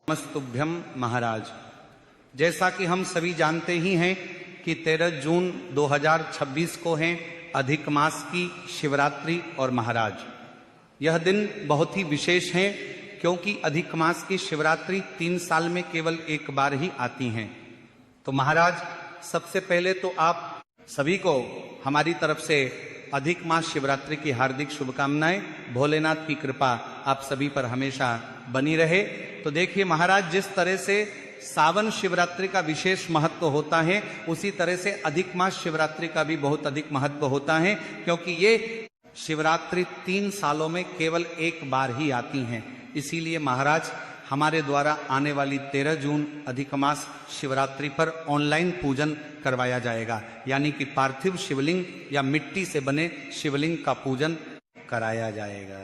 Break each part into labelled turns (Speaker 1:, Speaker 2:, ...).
Speaker 1: नमस्तुभ्यम महाराज। जैसा कि हम सभी जानते ही हैं कि 13 जून 2026 को है अधिक मास की शिवरात्रि और महाराज यह दिन बहुत ही विशेष है क्योंकि अधिक मास की शिवरात्रि 3 साल में केवल एक बार ही आती हैं। तो महाराज सबसे पहले तो आप सभी को हमारी तरफ से अधिक मास शिवरात्रि की हार्दिक शुभकामनाएं। भोलेनाथ की कृपा आप सभी पर हमेशा बनी रहे। तो देखिए महाराज, जिस तरह से सावन शिवरात्रि का विशेष महत्व होता है उसी तरह से अधिक मास शिवरात्रि का भी बहुत अधिक महत्व होता है क्योंकि ये शिवरात्रि 3 सालों में केवल एक बार ही आती हैं। इसीलिए महाराज हमारे द्वारा आने वाली 13 जून अधिक मास शिवरात्रि पर ऑनलाइन पूजन करवाया जाएगा, यानी कि पार्थिव शिवलिंग या मिट्टी से बने शिवलिंग का पूजन कराया जाएगा,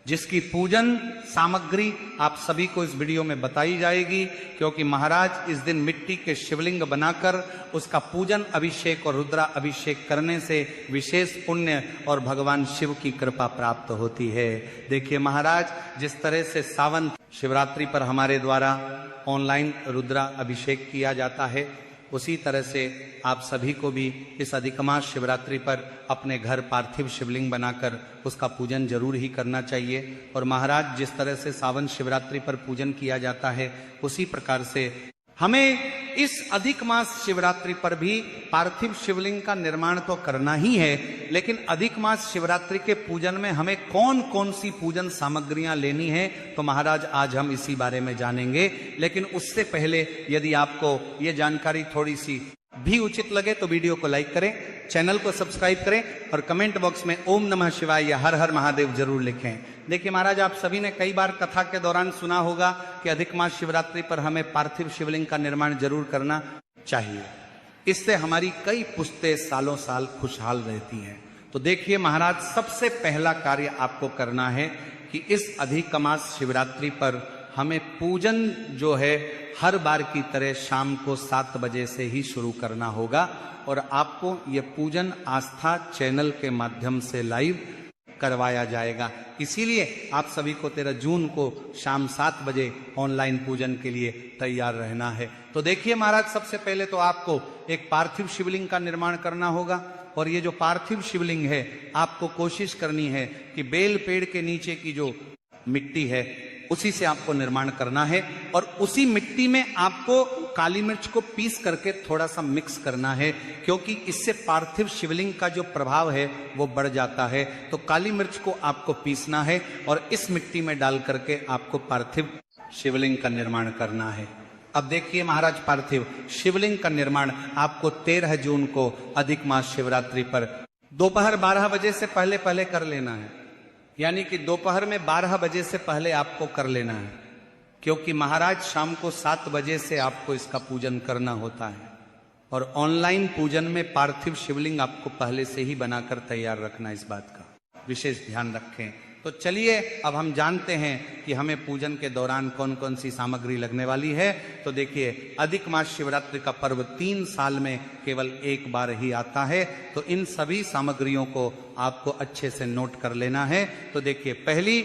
Speaker 1: जिसकी पूजन सामग्री आप सभी को इस वीडियो में बताई जाएगी। क्योंकि महाराज इस दिन मिट्टी के शिवलिंग बनाकर उसका पूजन अभिषेक और रुद्रा अभिषेक करने से विशेष पुण्य और भगवान शिव की कृपा प्राप्त होती है। देखिए महाराज, जिस तरह से सावन शिवरात्रि पर हमारे द्वारा ऑनलाइन रुद्रा अभिषेक किया जाता है उसी तरह से आप सभी को भी इस अधिक मास शिवरात्रि पर अपने घर पार्थिव शिवलिंग बनाकर उसका पूजन जरूर ही करना चाहिए। और महाराज जिस तरह से सावन शिवरात्रि पर पूजन किया जाता है उसी प्रकार से हमें इस अधिक मास शिवरात्रि पर भी पार्थिव शिवलिंग का निर्माण तो करना ही है, लेकिन अधिक मास शिवरात्रि के पूजन में हमें कौन कौन सी पूजन सामग्रियां लेनी है तो महाराज आज हम इसी बारे में जानेंगे। लेकिन उससे पहले यदि आपको ये जानकारी थोड़ी सी भी उचित लगे तो वीडियो को लाइक करें, चैनल को सब्सक्राइब करें और कमेंट बॉक्स में ओम नमः शिवाय या हर हर महादेव जरूर लिखें। देखिए महाराज, आप सभी ने कई बार कथा के दौरान सुना होगा कि अधिक मास शिवरात्रि पर हमें पार्थिव शिवलिंग का निर्माण जरूर करना चाहिए। इससे हमारी कई पुश्तें सालों साल खुशहाल रहती हैं। तो देखिए महाराज, सबसे पहला कार्य आपको करना है कि इस अधिक मास शिवरात्रि पर हमें पूजन जो है हर बार की तरह शाम को 7 बजे से ही शुरू करना होगा और आपको ये पूजन आस्था चैनल के माध्यम से लाइव करवाया जाएगा। इसीलिए आप सभी को 13 जून को शाम 7 बजे ऑनलाइन पूजन के लिए तैयार रहना है। तो देखिए महाराज, सबसे पहले तो आपको एक पार्थिव शिवलिंग का निर्माण करना होगा और ये जो पार्थिव शिवलिंग है आपको कोशिश करनी है कि बेल पेड़ के नीचे की जो मिट्टी है उसी से आपको निर्माण करना है और उसी मिट्टी में आपको काली मिर्च को पीस करके थोड़ा सा मिक्स करना है, क्योंकि इससे पार्थिव शिवलिंग का जो प्रभाव है वो बढ़ जाता है। तो काली मिर्च को आपको पीसना है और इस मिट्टी में डाल करके आपको पार्थिव शिवलिंग का निर्माण करना है। अब देखिए महाराज, पार्थिव शिवलिंग का निर्माण आपको 13 जून को अधिक मास शिवरात्रि पर दोपहर 12 बजे से पहले कर लेना है, यानी कि दोपहर में 12 बजे से पहले आपको कर लेना है, क्योंकि महाराज शाम को 7 बजे से आपको इसका पूजन करना होता है और ऑनलाइन पूजन में पार्थिव शिवलिंग आपको पहले से ही बनाकर तैयार रखना, इस बात का विशेष ध्यान रखें। तो चलिए अब हम जानते हैं कि हमें पूजन के दौरान कौन कौन सी सामग्री लगने वाली है। तो देखिए, अधिक मास शिवरात्रि का पर्व 3 साल में केवल एक बार ही आता है, तो इन सभी सामग्रियों को आपको अच्छे से नोट कर लेना है। तो देखिए, पहली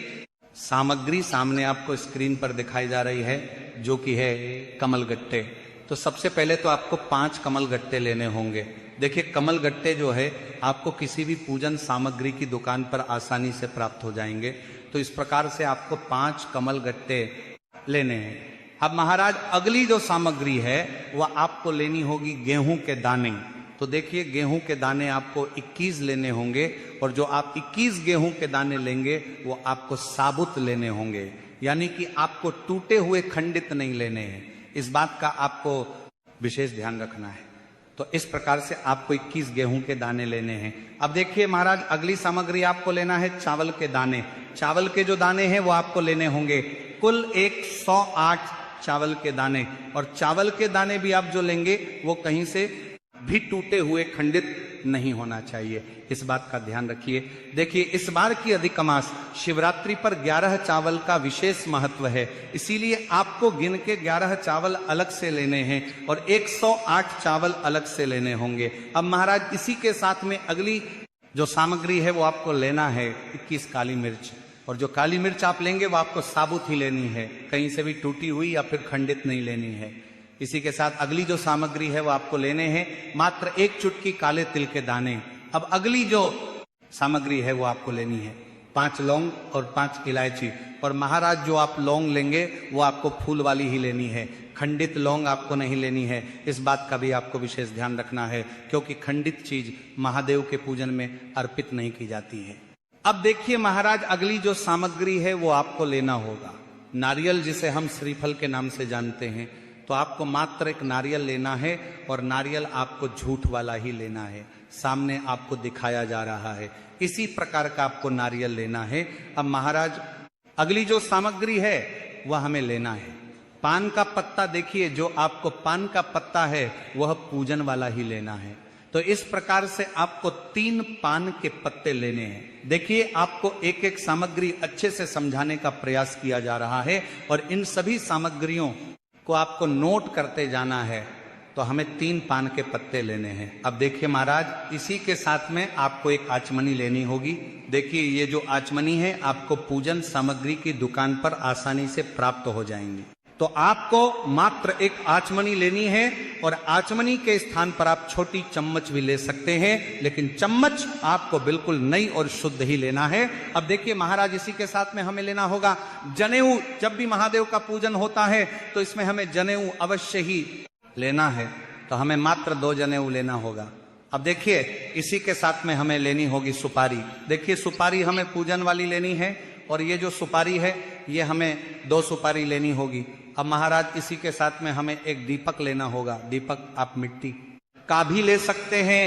Speaker 1: सामग्री सामने आपको स्क्रीन पर दिखाई जा रही है जो कि है कमल गट्टे। तो सबसे पहले तो आपको 5 कमल गट्टे लेने होंगे। देखिए, कमल गट्टे जो है आपको किसी भी पूजन सामग्री की दुकान पर आसानी से प्राप्त हो जाएंगे। तो इस प्रकार से आपको 5 कमल गट्टे लेने हैं। अब महाराज अगली जो सामग्री है वह आपको लेनी होगी गेहूं के दाने। तो देखिए, गेहूं के दाने आपको 21 लेने होंगे और जो आप 21 गेहूं के दाने लेंगे वो आपको साबुत लेने होंगे, यानी कि आपको टूटे हुए खंडित नहीं लेने हैं। इस बात का आपको विशेष ध्यान रखना है। तो इस प्रकार से आपको 21 गेहूं के दाने लेने हैं। अब देखिए महाराज, अगली सामग्री आपको लेना है चावल के दाने। चावल के जो दाने हैं वो आपको लेने होंगे कुल 108 चावल के दाने, और चावल के दाने भी आप जो लेंगे वो कहीं से भी टूटे हुए खंडित नहीं होना चाहिए, इस बात का ध्यान रखिए। देखिए, इस बार की अधिक मास शिवरात्रि पर 11 चावल का विशेष महत्व है, इसीलिए आपको गिन के 11 चावल अलग से लेने हैं और 108 चावल अलग से लेने होंगे। अब महाराज, इसी के साथ में अगली जो सामग्री है वो आपको लेना है 21 काली मिर्च, और जो काली मिर्च आप लेंगे वो आपको साबुत ही लेनी है, कहीं से भी टूटी हुई या फिर खंडित नहीं लेनी है। इसी के साथ अगली जो सामग्री है वो आपको लेने हैं मात्र 1 चुटकी काले तिल के दाने। अब अगली जो सामग्री है वो आपको लेनी है 5 लौंग और 5 इलायची। और महाराज जो आप लौंग लेंगे वो आपको फूल वाली ही लेनी है, खंडित लौंग आपको नहीं लेनी है। इस बात का भी आपको विशेष ध्यान रखना है, क्योंकि खंडित चीज महादेव के पूजन में अर्पित नहीं की जाती है। अब देखिए महाराज, अगली जो सामग्री है वो आपको लेना होगा नारियल, जिसे हम श्रीफल के नाम से जानते हैं। तो आपको मात्र एक नारियल लेना है और नारियल आपको झूठ वाला ही लेना है, सामने आपको दिखाया जा रहा है, इसी प्रकार का आपको नारियल लेना है। अब महाराज अगली जो सामग्री है वह हमें लेना है पान का पत्ता। देखिए जो आपको पान का पत्ता है वह पूजन वाला ही लेना है। तो इस प्रकार से आपको 3 पान के पत्ते लेने हैं। देखिए आपको एक एक सामग्री अच्छे से समझाने का प्रयास किया जा रहा है और इन सभी सामग्रियों को आपको नोट करते जाना है। तो हमें 3 पान के पत्ते लेने हैं। अब देखिए महाराज, इसी के साथ में आपको एक आचमनी लेनी होगी। देखिए ये जो आचमनी है आपको पूजन सामग्री की दुकान पर आसानी से प्राप्त हो जाएंगी। तो आपको मात्र एक आचमनी लेनी है और आचमनी के स्थान पर आप छोटी चम्मच भी ले सकते हैं, लेकिन चम्मच आपको बिल्कुल नई और शुद्ध ही लेना है। अब देखिए महाराज, इसी के साथ में हमें लेना होगा जनेऊ। जब भी महादेव का पूजन होता है तो इसमें हमें जनेऊ अवश्य ही लेना है। तो हमें मात्र 2 जनेऊ लेना होगा। अब देखिए इसी के साथ में हमें लेनी होगी सुपारी। देखिए सुपारी हमें पूजन वाली लेनी है और ये जो सुपारी है ये हमें 2 सुपारी लेनी होगी। अब महाराज इसी के साथ में हमें एक दीपक लेना होगा। दीपक आप मिट्टी का भी ले सकते हैं,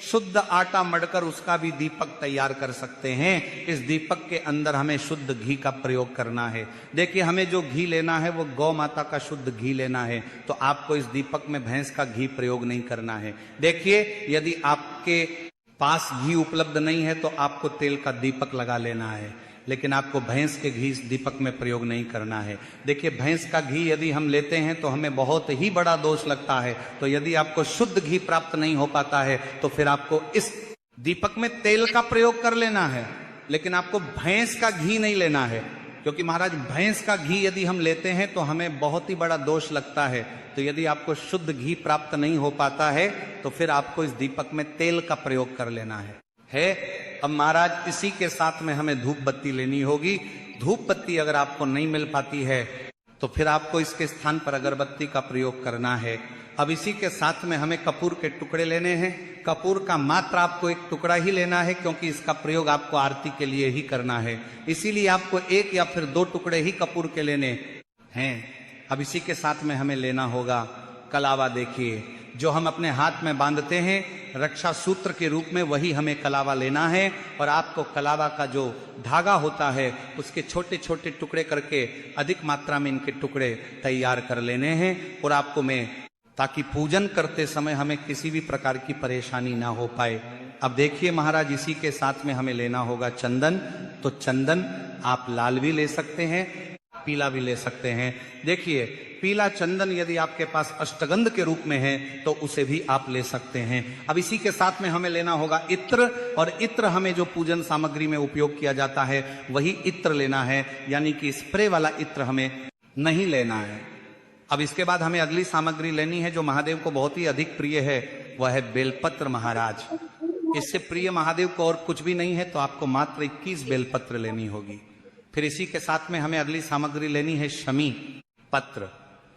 Speaker 1: शुद्ध आटा मढ़कर उसका भी दीपक तैयार कर सकते हैं। इस दीपक के अंदर हमें शुद्ध घी का प्रयोग करना है। देखिए हमें जो घी लेना है वो गौ माता का शुद्ध घी लेना है। तो आपको इस दीपक में भैंस का घी प्रयोग नहीं करना है। देखिए यदि आपके पास घी उपलब्ध नहीं है तो आपको तेल का दीपक लगा लेना है, लेकिन आपको भैंस के घी इस दीपक में प्रयोग नहीं करना है। देखिए भैंस का घी यदि हम लेते हैं तो हमें बहुत ही बड़ा दोष लगता है। तो यदि आपको शुद्ध घी प्राप्त नहीं हो पाता है तो फिर आपको इस दीपक में तेल का प्रयोग कर लेना है, लेकिन आपको भैंस का घी नहीं लेना है। क्योंकि महाराज भैंस का घी यदि हम लेते हैं तो हमें बहुत ही बड़ा दोष लगता है। तो यदि आपको शुद्ध घी प्राप्त नहीं हो पाता है तो फिर आपको इस दीपक में तेल का प्रयोग कर लेना है। अब महाराज इसी के साथ में हमें धूप बत्ती लेनी होगी। धूप बत्ती अगर आपको नहीं मिल पाती है तो फिर आपको इसके स्थान पर अगरबत्ती का प्रयोग करना है। अब इसी के साथ में हमें कपूर के टुकड़े लेने हैं। कपूर का मात्र आपको एक टुकड़ा ही लेना है, क्योंकि इसका प्रयोग आपको आरती के लिए ही करना है। इसीलिए आपको 1 या फिर 2 टुकड़े ही कपूर के लेने हैं। अब इसी के साथ में हमें लेना होगा कलावा। देखिए जो हम अपने हाथ में बांधते हैं रक्षा सूत्र के रूप में, वही हमें कलावा लेना है। और आपको कलावा का जो धागा होता है उसके छोटे छोटे टुकड़े करके अधिक मात्रा में इनके टुकड़े तैयार कर लेने हैं। और आपको ताकि पूजन करते समय हमें किसी भी प्रकार की परेशानी ना हो पाए। अब देखिए महाराज इसी के साथ में हमें लेना होगा चंदन। तो चंदन आप लाल भी ले सकते हैं, पीला भी ले सकते हैं। देखिए पीला चंदन यदि आपके पास अष्टगंध के रूप में है तो उसे भी आप ले सकते हैं। अब इसी के साथ में हमें लेना होगा इत्र। और इत्र हमें जो पूजन सामग्री में उपयोग किया जाता है वही इत्र लेना है, यानी कि स्प्रे वाला इत्र हमें नहीं लेना है। अब इसके बाद हमें अगली सामग्री लेनी है जो महादेव को बहुत ही अधिक प्रिय है, वह है बेलपत्र। महाराज इससे प्रिय महादेव को और कुछ भी नहीं है, तो आपको मात्र 21 बेलपत्र लेनी होगी। फिर इसी के साथ में हमें अगली सामग्री लेनी है शमी पत्र।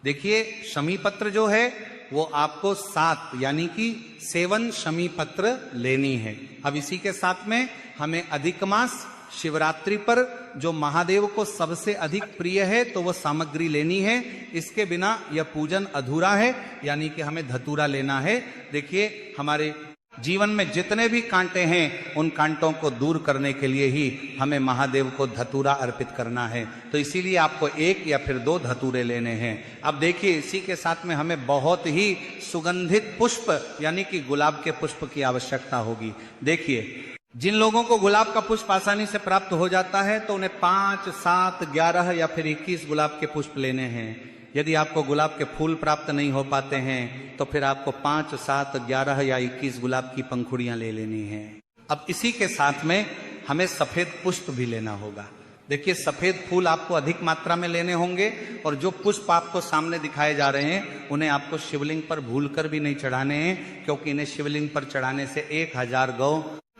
Speaker 1: देखिए शमी पत्र जो है वो आपको 7 यानी कि 7 शमी पत्र लेनी है। अब इसी के साथ में हमें अधिक मास शिवरात्रि पर जो महादेव को सबसे अधिक प्रिय है तो वो सामग्री लेनी है। इसके बिना यह पूजन अधूरा है, यानी कि हमें धतूरा लेना है। देखिए हमारे जीवन में जितने भी कांटे हैं उन कांटों को दूर करने के लिए ही हमें महादेव को धतूरा अर्पित करना है। तो इसीलिए आपको 1 या फिर 2 धतूरे लेने हैं। अब देखिए इसी के साथ में हमें बहुत ही सुगंधित पुष्प यानी कि गुलाब के पुष्प की आवश्यकता होगी। देखिए जिन लोगों को गुलाब का पुष्प आसानी से प्राप्त हो जाता है तो उन्हें 5, 7, 11 या फिर 21 गुलाब के पुष्प लेने हैं। यदि आपको गुलाब के फूल प्राप्त नहीं हो पाते हैं तो फिर आपको 5, 7, 11 या 21 गुलाब की पंखुड़ियां ले लेनी हैं। अब इसी के साथ में हमें सफेद पुष्प भी लेना होगा। देखिए सफेद फूल आपको अधिक मात्रा में लेने होंगे और जो पुष्प आपको सामने दिखाए जा रहे हैं उन्हें आपको शिवलिंग पर भूलकर भी नहीं चढ़ाने हैं, क्योंकि इन्हें शिवलिंग पर चढ़ाने से 1000 गौ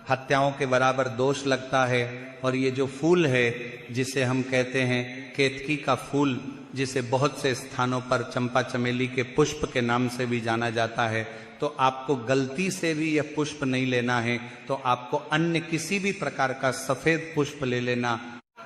Speaker 1: हत्याओं के बराबर दोष लगता है। और ये जो फूल है जिसे हम कहते हैं केतकी का फूल, जिसे बहुत से स्थानों पर चंपा चमेली के पुष्प के नाम से भी जाना जाता है, तो आपको गलती से भी यह पुष्प नहीं लेना है, तो आपको अन्य किसी भी प्रकार का सफेद पुष्प ले लेना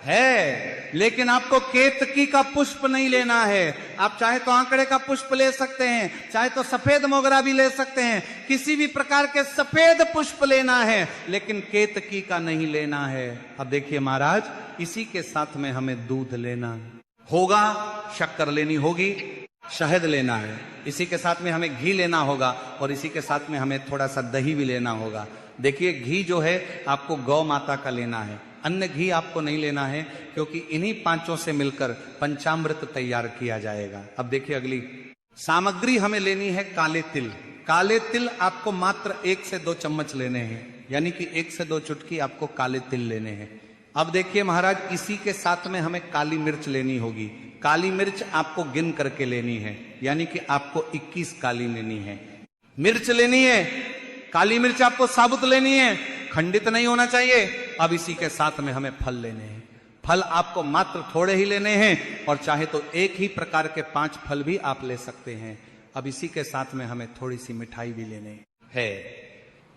Speaker 1: है, लेकिन आपको केतकी का पुष्प नहीं लेना है। आप चाहे तो आंकड़े का पुष्प ले सकते हैं, चाहे तो सफेद मोगरा भी ले सकते हैं, किसी भी प्रकार के सफेद पुष्प लेना है, लेकिन केतकी का नहीं लेना है। अब देखिए महाराज, इसी के साथ में हमें दूध लेना होगा, शक्कर लेनी होगी, शहद लेना है, इसी के साथ में हमें घी लेना होगा और इसी के साथ में हमें थोड़ा सा दही भी लेना होगा। देखिए घी जो है आपको गौ माता का लेना है, अन्य घी आपको नहीं लेना है, क्योंकि इन्हीं पांचों से मिलकर पंचामृत तैयार किया जाएगा। अब देखिए अगली सामग्री हमें लेनी है काले तिल। काले तिल आपको मात्र 1 से 2 चम्मच लेने हैं, यानी कि 1 से 2 चुटकी आपको काले तिल लेने हैं। अब देखिए महाराज, इसी के साथ में हमें काली मिर्च लेनी होगी। काली मिर्च आपको गिन करके लेनी है, यानी कि आपको 21 काली लेनी है, मिर्च लेनी है। काली मिर्च आपको साबुत लेनी है, खंडित नहीं होना चाहिए। अब इसी के साथ में हमें फल लेने हैं। फल आपको मात्र थोड़े ही लेने हैं, और चाहे तो एक ही प्रकार के 5 फल भी आप ले सकते हैं। अब इसी के साथ में हमें थोड़ी सी मिठाई भी लेने है।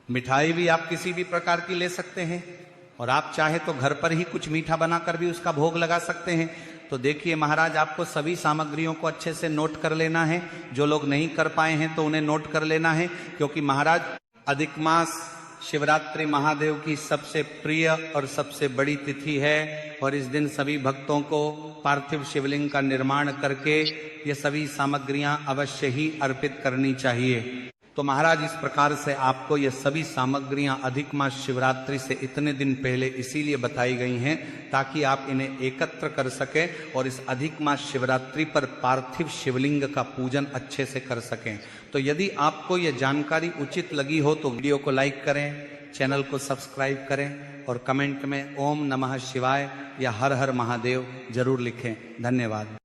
Speaker 1: मिठाई भी आप किसी भी प्रकार की ले सकते हैं, और आप चाहे तो घर पर ही कुछ मीठा बनाकर भी उसका भोग लगा सकते हैं। तो देखिए महाराज, आपको सभी सामग्रियों को अच्छे से नोट कर लेना है। जो लोग नहीं कर पाए हैं तो उन्हें नोट कर लेना है, क्योंकि महाराज अधिक मास शिवरात्रि महादेव की सबसे प्रिय और सबसे बड़ी तिथि है, और इस दिन सभी भक्तों को पार्थिव शिवलिंग का निर्माण करके ये सभी सामग्रियां अवश्य ही अर्पित करनी चाहिए। तो महाराज, इस प्रकार से आपको ये सभी सामग्रियां अधिक मास शिवरात्रि से इतने दिन पहले इसीलिए बताई गई हैं ताकि आप इन्हें एकत्र कर सकें और इस अधिक मास शिवरात्रि पर पार्थिव शिवलिंग का पूजन अच्छे से कर सकें। तो यदि आपको ये जानकारी उचित लगी हो तो वीडियो को लाइक करें, चैनल को सब्सक्राइब करें और कमेंट में ओम नमः शिवाय या हर हर महादेव जरूर लिखें। धन्यवाद।